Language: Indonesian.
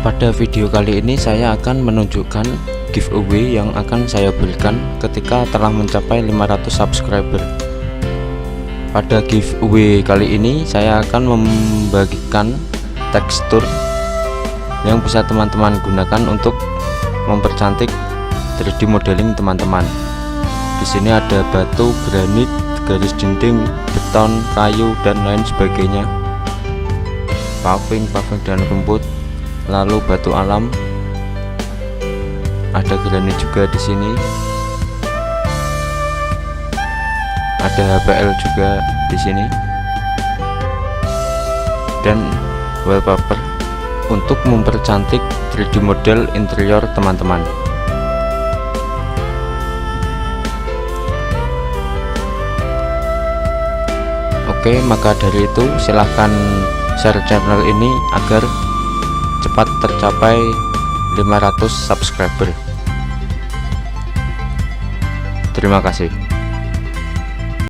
Pada video kali ini saya akan menunjukkan giveaway yang akan saya berikan ketika telah mencapai 500 subscriber. Pada giveaway kali ini saya akan membagikan tekstur yang bisa teman-teman gunakan untuk mempercantik 3D modeling teman-teman. Di sini ada batu, granit, garis dinding, beton, kayu dan lain sebagainya. Paving dan rumput, lalu batu alam. Ada granit juga di sini. Ada HPL juga di sini. Dan wallpaper untuk mempercantik 3D model interior teman-teman. Oke, maka dari itu silahkan share channel ini agar cepat tercapai 500 subscriber. Terima kasih.